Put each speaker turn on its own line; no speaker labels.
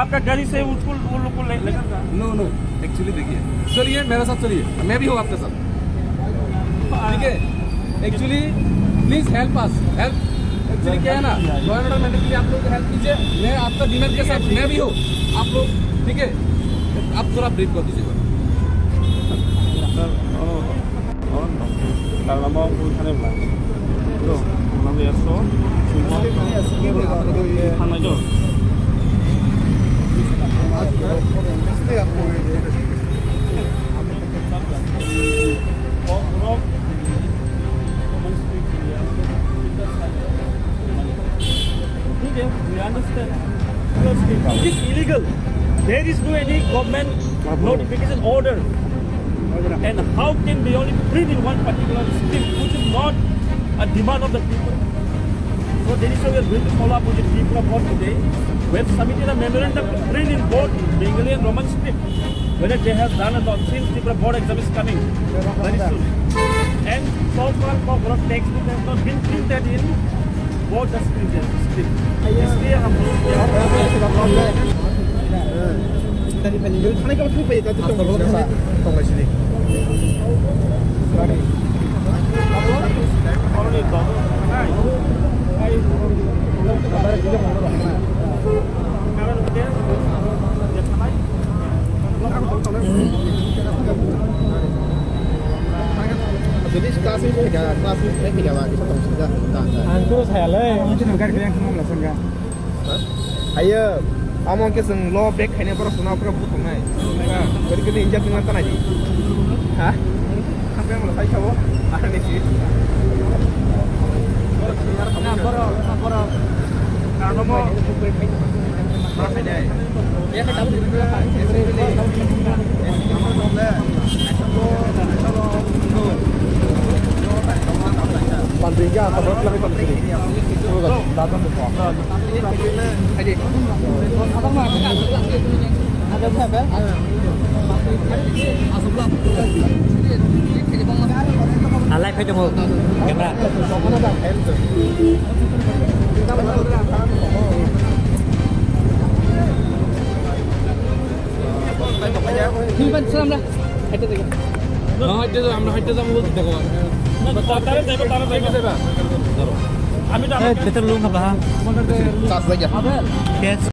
आपका गाड़ी से उसको वो लोग को लेकर
नो नो एक्चुअली देखिए चलिए मेरे साथ चलिए मैं भी हूँ आपके साथ ठीक है actually please help us help actually क्या है ना गवर्नमेंट मैंने के लिए आप लोग हेल्प कीजिए मैं आपका डिमेंड के साथ मैं भी हूँ आप लोग ठीक है आप थोड़ा ब्रीफ कर दीजिएगा
Kalau urusannya mana? Tuh, nanti ya so, cuma aja. We understand. It is illegal. There is no any government notification order. And how can they only print in one particular script, which is not a demand of the people? So there is we are going to follow up with the people of God today. We have submitted a memorandum to print in both Bengali and Roman script, whether they have done or not, since the board exam is coming very soon. And so far, for textbook has not been printed in both the script. इसलिए हम लोग
Tadi penjual, sana kamu tuh bayar tadi tunggu sini. Jadi kelas ini tiga lagi satu sudah.
Angku saya le, itu negara yang semua melakukan kan.
Ayo, among keseng lo back hanya perasaan apa butuh nai. Jadi kita injak dengan tanah ji. Hah? Sampai yang mulai coba, ada nih sih. Karena mau berapa deh? Ya kita tahu dulu lah. Pandingnya apa berapa lagi panding? Datang betul. Aja. Ada berapa?
Alay phải trong camera. Hiban salam dah. Itu lagi.
হাইটে যাবো আমরা হাইটে যাবো বলতে দেখো
তারা যাবে আমি তো
Eh, betul lu nggak paham?
Tas saja.
Yes.